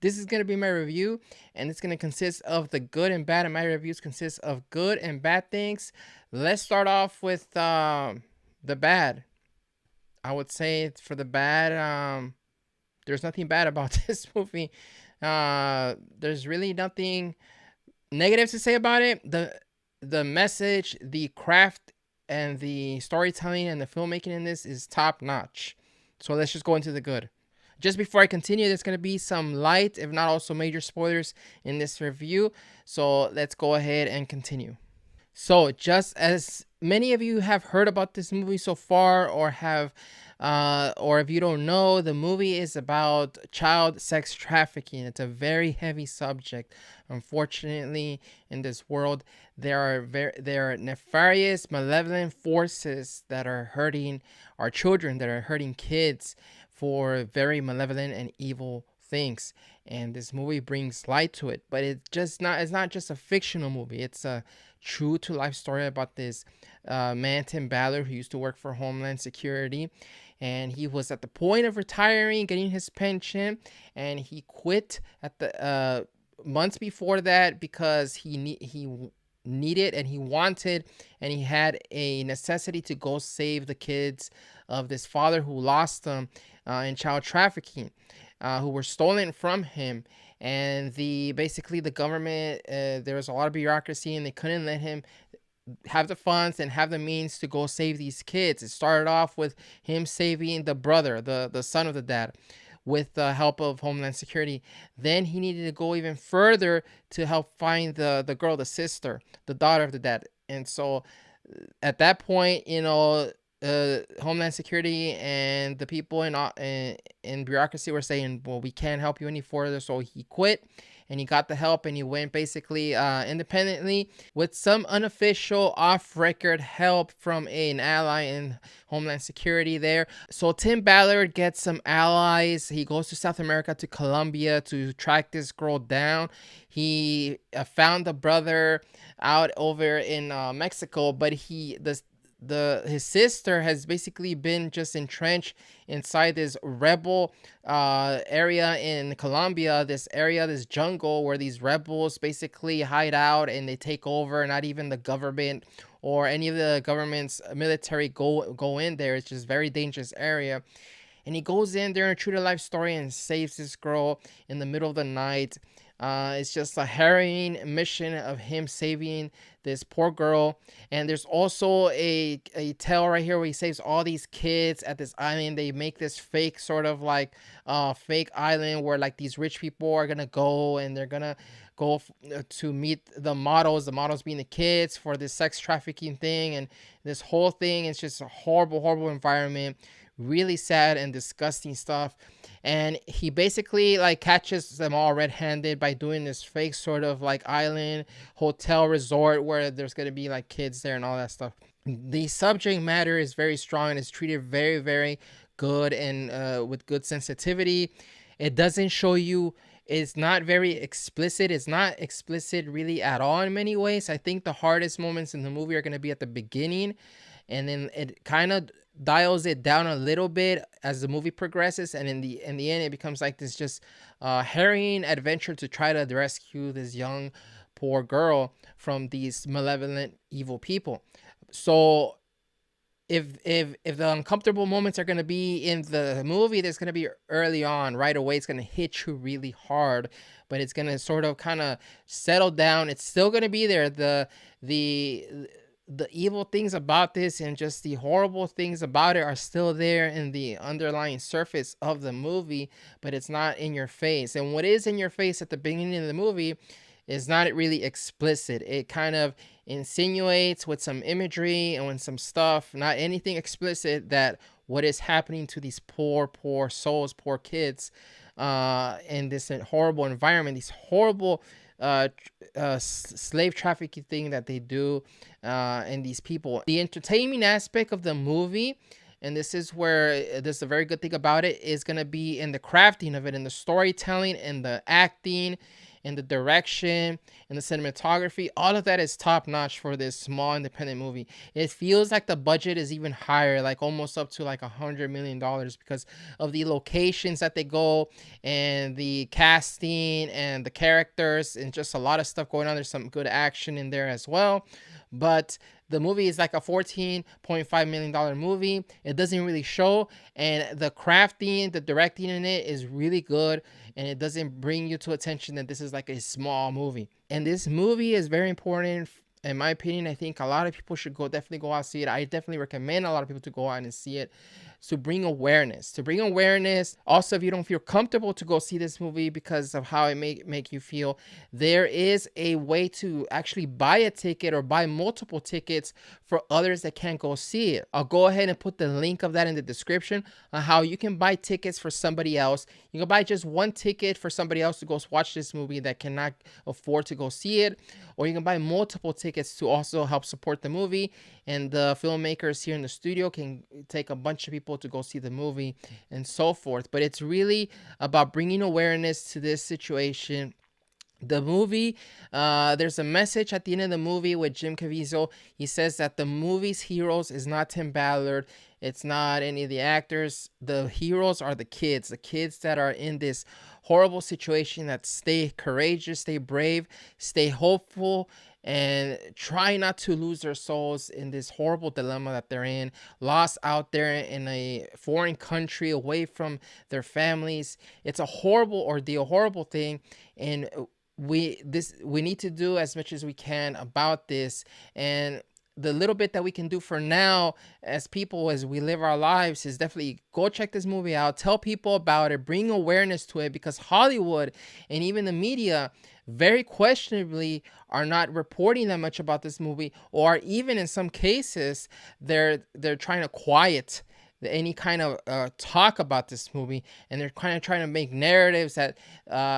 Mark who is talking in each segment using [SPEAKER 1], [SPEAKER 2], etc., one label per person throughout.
[SPEAKER 1] This is going to be my review, and it's going to consist of the good and bad, and my reviews consist of good and bad things. Let's start off with the bad. I would say for the bad, there's nothing bad about this movie. There's really nothing negative to say about it. The message, the craft, and the storytelling and the filmmaking in this is top notch. So let's just go into the good. Just before I continue, there's going to be some light, if not also major spoilers in this review. So let's go ahead and continue. So, just as many of you have heard about this movie so far, or if you don't know, the movie is about child sex trafficking. It's a very heavy subject. Unfortunately, in this world, there are nefarious, malevolent forces that are hurting our children, that are hurting kids for very malevolent and evil things. And this movie brings light to it, but it's not just a fictional movie. It's a true to life story about this man, Tim Ballard, who used to work for Homeland Security, and he was at the point of retiring, getting his pension, and he quit at the months before that because he needed and he wanted and he had a necessity to go save the kids of this father who lost them in child trafficking, who were stolen from him. And basically the government, there was a lot of bureaucracy, and they couldn't let him have the funds and have the means to go save these kids. It started off with him saving the brother, the son of the dad, with the help of Homeland Security. Then he needed to go even further to help find the girl, the sister, the daughter of the dad. And so at that point, Homeland Security and the people in bureaucracy were saying, well, we can't help you any further. So he quit and he got the help, and he went basically independently with some unofficial off-record help from an ally in Homeland Security there. So Tim Ballard gets some allies. He goes to South America, to Colombia, to track this girl down. He found the brother out over in Mexico, but his sister has basically been just entrenched inside this rebel area in Colombia, this jungle where these rebels basically hide out and they take over. Not even the government or any of the government's military go in there. It's just very dangerous area. And he goes in there, in a true to life story, and saves this girl in the middle of the night. It's just a harrowing mission of him saving this poor girl. And there's also a tale right here where he saves all these kids at this island. They make this fake sort of like fake island where like these rich people are gonna go, and they're gonna go to meet the models being the kids for this sex trafficking thing. And this whole thing is just a horrible environment, really sad and disgusting stuff. And he basically like catches them all red-handed by doing this fake sort of like island hotel resort where there's gonna be like kids there and all that stuff. The subject matter is very strong and is treated very, very good, and with good sensitivity. It doesn't show you, it's not very explicit. It's not explicit really at all in many ways. I think the hardest moments in the movie are going to be at the beginning, and then it kind of dials it down a little bit as the movie progresses, and in the end it becomes like this just harrowing adventure to try to rescue this young poor girl from these malevolent evil people. So if the uncomfortable moments are going to be in the movie, there's going to be early on, right away. It's going to hit you really hard, but it's going to sort of kind of settle down. It's still going to be there. The evil things about this and just the horrible things about it are still there in the underlying surface of the movie, but it's not in your face. And what is in your face at the beginning of the movie is not really explicit. It kind of insinuates with some imagery and with some stuff, not anything explicit, that what is happening to these poor souls, poor kids, in this horrible environment, these horrible slave trafficking thing that they do, and these people. The entertainment aspect of the movie, and this is a very good thing about it, is going to be in the crafting of it, in the storytelling and the acting and the direction and the cinematography, all of that is top notch for this small independent movie. It feels like the budget is even higher, like almost up to like $100 million, because of the locations that they go and the casting and the characters and just a lot of stuff going on. There's some good action in there as well. But the movie is like a $14.5 million movie. It doesn't really show, and the crafting, the directing in it is really good, and it doesn't bring you to attention that this is like a small movie. And this movie is very important. In my opinion, I think a lot of people should definitely go out and see it. I definitely recommend a lot of people to go out and see it, to bring awareness. Also, if you don't feel comfortable to go see this movie because of how it make you feel, there is a way to actually buy a ticket or buy multiple tickets for others that can't go see it. I'll go ahead and put the link of that in the description on how you can buy tickets for somebody else. You can buy just one ticket for somebody else to go watch this movie that cannot afford to go see it, or you can buy multiple tickets to also help support the movie, and the filmmakers here in the studio can take a bunch of people to go see the movie and so forth. But it's really about bringing awareness to this situation. The movie, there's a message at the end of the movie with Jim Caviezel. He says that the movie's heroes is not Tim Ballard. It's not any of the actors. The heroes are the kids that are in this horrible situation, that stay courageous, stay brave, stay hopeful, and try not to lose their souls in this horrible dilemma that they're in, lost out there in a foreign country away from their families. It's a horrible ordeal, horrible thing, and we need to do as much as we can about this. And the little bit that we can do for now as people, as we live our lives, is definitely go check this movie out, tell people about it, bring awareness to it, because Hollywood and even the media very questionably are not reporting that much about this movie, or even in some cases they're trying to quiet any kind of talk about this movie, and they're kind of trying to make narratives that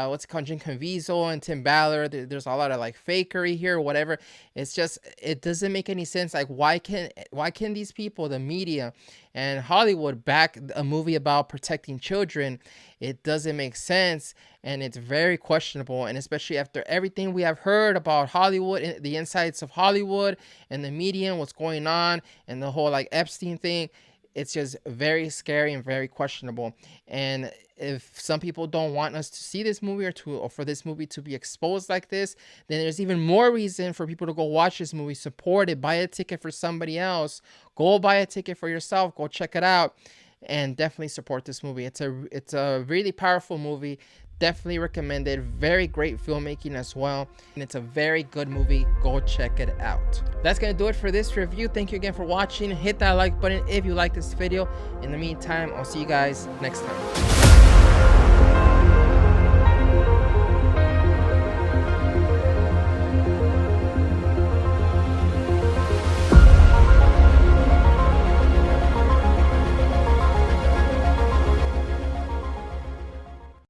[SPEAKER 1] what's it called, Jim Caviezel and Tim Ballard, there's a lot of like fakery here or whatever. It's just, it doesn't make any sense. Like, why can these people, the media and Hollywood, back a movie about protecting children? It doesn't make sense, and it's very questionable. And especially after everything we have heard about Hollywood, the insights of Hollywood and the media and what's going on, and the whole like Epstein thing, it's just very scary and very questionable. And if some people don't want us to see this movie, or for this movie to be exposed like this, then there's even more reason for people to go watch this movie, support it, buy a ticket for somebody else, go buy a ticket for yourself, go check it out, and definitely support this movie. It's a really powerful movie. Definitely recommended. Very great filmmaking as well, and it's a very good movie. Go check it out. That's gonna do it for this review. Thank you again for watching. Hit that like button if you like this video. In the meantime, I'll see you guys next time.